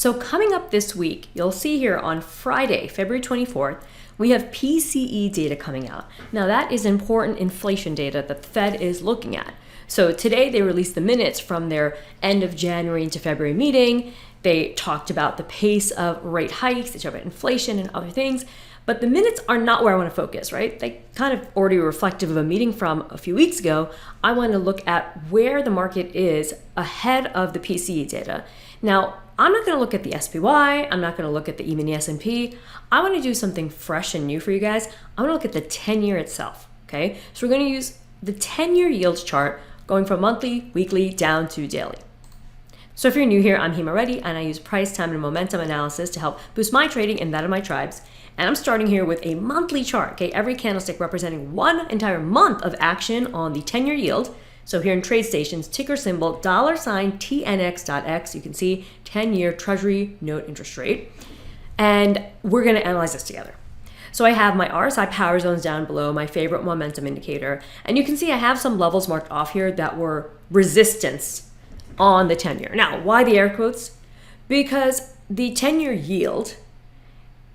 So coming up this week, you'll see here on Friday, February 24th, we have PCE data coming out. Now that is important inflation data that the Fed is looking at. So today they released the minutes from their end of January into February meeting. They talked about the pace of rate hikes, they talked about inflation and other things, but the minutes are not where I want to focus, right? They kind of already reflective of a meeting from a few weeks ago. I want to look at where the market is ahead of the PCE data. Now, I'm not going to look at the SPY. I'm not going to look at even the S&P. I want to do something fresh and new for you guys. I want to look at the 10-year itself, okay? So we're going to use the 10-year yields chart going from monthly, weekly, down to daily. So if you're new here, I'm Hima Reddy, and I use price, time, and momentum analysis to help boost my trading and that of my tribes. And I'm starting here with a monthly chart, okay? Every candlestick representing one entire month of action on the 10-year yield. So here in Trade Stations, ticker symbol $TNX.X, you can see 10-year Treasury note interest rate. And we're going to analyze this together. So I have my RSI power zones down below, my favorite momentum indicator. And you can see I have some levels marked off here that were resistance on the 10-year. Now, why the air quotes? Because the 10-year yield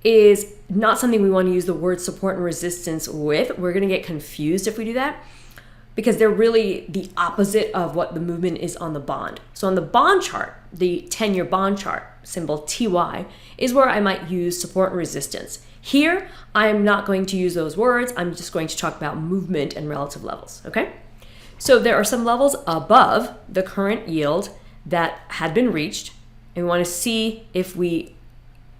is not something we want to use the word support and resistance with. We're going to get confused if we do that, because they're really the opposite of what the movement is on the bond. So on the bond chart, the 10-year bond chart, symbol TY, is where I might use support and resistance. Here, I'm not going to use those words. I'm just going to talk about movement and relative levels, okay? So there are some levels above the current yield that had been reached, and we want to see if we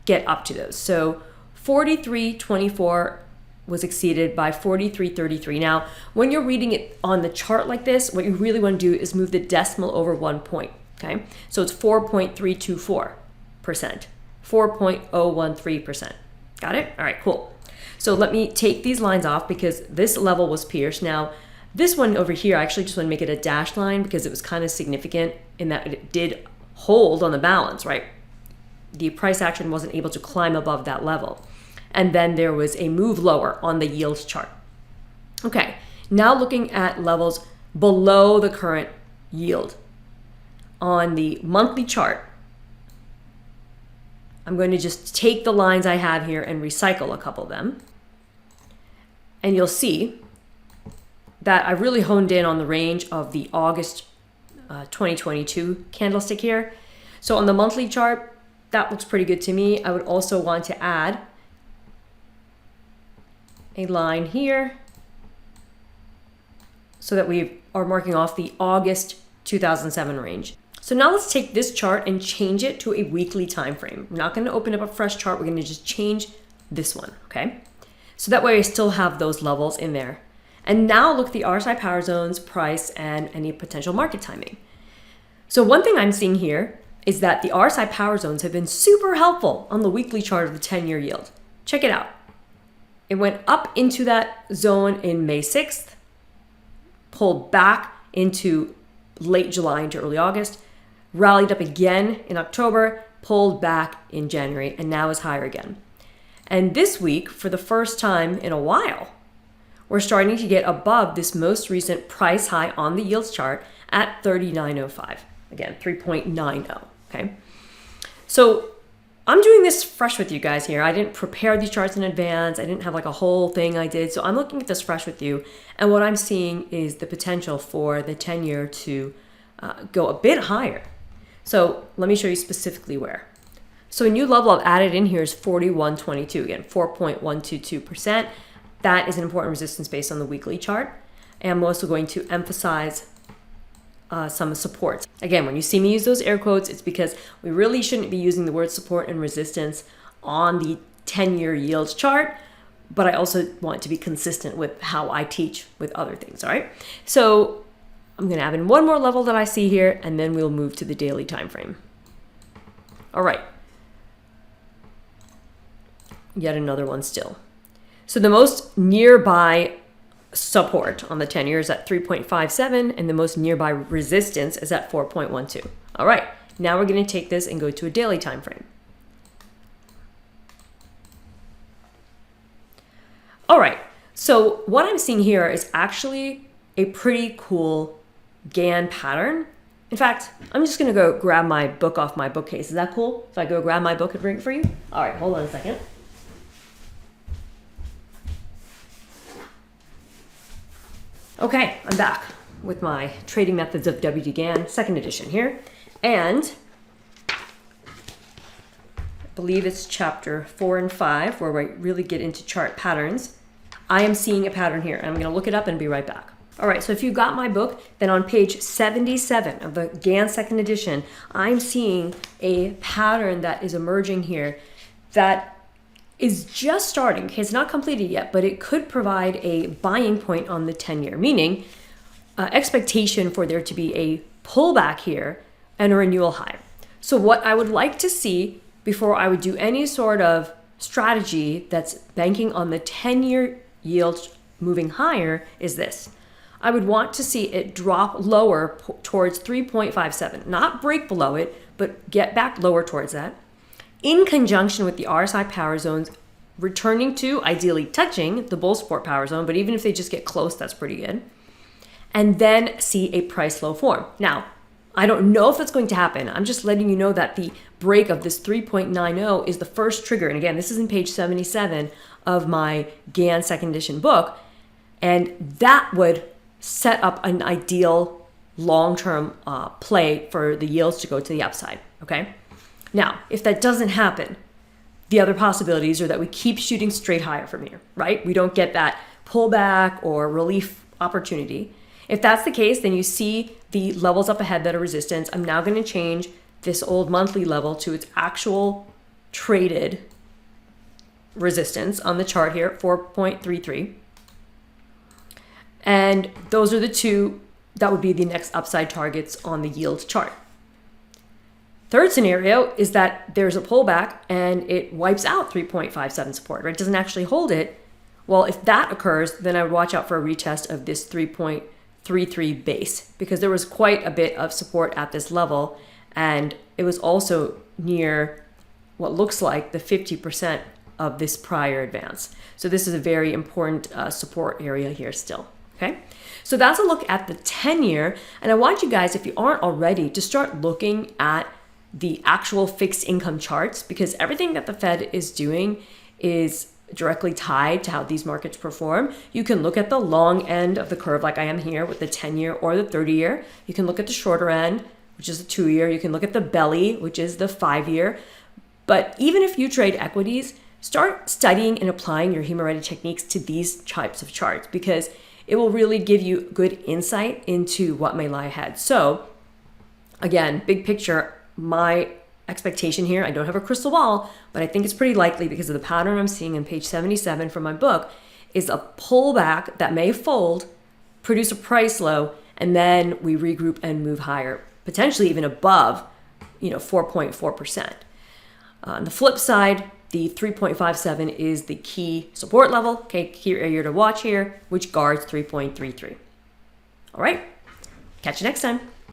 get up to those. So 43.24 was exceeded by 43.33. Now, when you're reading it on the chart like this, what you really want to do is move the decimal over 1 point, okay? So it's 4.324%, 4.013%. Got it? All right, cool. So let me take these lines off because this level was pierced. Now, this one over here, I actually just want to make it a dashed line because it was kind of significant in that it did hold on the balance, right? The price action wasn't able to climb above that level. And then there was a move lower on the yield chart. Okay, now looking at levels below the current yield. On the monthly chart, I'm going to just take the lines I have here and recycle a couple of them. And you'll see that I really honed in on the range of the August 2022 candlestick here. So on the monthly chart, that looks pretty good to me. I would also want to add a line here so that we are marking off the August 2007 range. So now let's take this chart and change it to a weekly time frame. We're not going to open up a fresh chart. We're going to just change this one, okay? So that way I still have those levels in there. And now look at the RSI power zones, price, and any potential market timing. So one thing I'm seeing here is that the RSI power zones have been super helpful on the weekly chart of the 10-year yield. Check it out. It went up into that zone in May 6th, pulled back into late July into early August, rallied up again in October, pulled back in January, and now is higher again. And this week, for the first time in a while, we're starting to get above this most recent price high on the yields chart at 39.05. Again, 3.90, okay? So I'm doing this fresh with you guys here. I didn't prepare these charts in advance. I didn't have like a whole thing I did. So I'm looking at this fresh with you. And what I'm seeing is the potential for the 10-year to go a bit higher. So let me show you specifically where. So a new level I've added in here is 41.22, again, 4.122%. That is an important resistance based on the weekly chart. And I'm also going to emphasize some supports. Again, when you see me use those air quotes, it's because we really shouldn't be using the word support and resistance on the 10-year yields chart, but I also want to be consistent with how I teach with other things, all right? So I'm gonna add in one more level that I see here, and then we'll move to the daily time frame. All right, yet another one still. So the most nearby support on the 10-year is at 3.57, and the most nearby resistance is at 4.12. All right, now we're going to take this and go to a daily time frame. All right, so what I'm seeing here is actually a pretty cool Gann pattern In fact, I'm just going to go grab my book off my bookcase. Is that cool? If I go grab my book and bring it for you? All right, hold on a second. Okay, I'm back with my Trading Methods of W.D. Gann, second edition here. And I believe it's chapter 4 and 5, where we really get into chart patterns. I am seeing a pattern here, and I'm going to look it up and be right back. All right, so if you got my book, then on page 77 of the Gann second edition, I'm seeing a pattern that is emerging here that is just starting. Okay, it's not completed yet, but it could provide a buying point on the 10-year, meaning expectation for there to be a pullback here and a renewal high. So what I would like to see before I would do any sort of strategy that's banking on the 10-year yield moving higher is this. I would want to see it drop lower towards 3.57, not break below it, but get back lower towards that, in conjunction with the RSI power zones returning to, ideally touching, the bull support power zone, but even if they just get close, that's pretty good. And then see a price low form. Now, I don't know if that's going to happen. I'm just letting you know that the break of this 3.90 is the first trigger. And again, this is in page 77 of my Gann second edition book. And that would set up an ideal long-term play for the yields to go to the upside, okay? Now, if that doesn't happen, the other possibilities are that we keep shooting straight higher from here, right? We don't get that pullback or relief opportunity. If that's the case, then you see the levels up ahead that are resistance. I'm now going to change this old monthly level to its actual traded resistance on the chart here, 4.33. And those are the two that would be the next upside targets on the yield chart. Third scenario is that there's a pullback and it wipes out 3.57 support, right? It doesn't actually hold it. Well, if that occurs, then I would watch out for a retest of this 3.33 base, because there was quite a bit of support at this level, and it was also near what looks like the 50% of this prior advance. So this is a very important support area here still, okay? So that's a look at the 10-year, and I want you guys, if you aren't already, to start looking at the actual fixed income charts, because everything that the Fed is doing is directly tied to how these markets perform. You can look at the long end of the curve like I am here with the 10-year or the 30-year. You can look at the shorter end, which is the 2-year. You can look at the belly, which is the 5-year. But even if you trade equities, start studying and applying your Himawari techniques to these types of charts, because it will really give you good insight into what may lie ahead. So again, big picture, my expectation here, I don't have a crystal ball, but I think it's pretty likely, because of the pattern I'm seeing on page 77 from my book, is a pullback that may fold, produce a price low, and then we regroup and move higher, potentially even above, 4.4%. On the flip side, the 3.57 is the key support level, okay, key area to watch here, which guards 3.33. All right, catch you next time.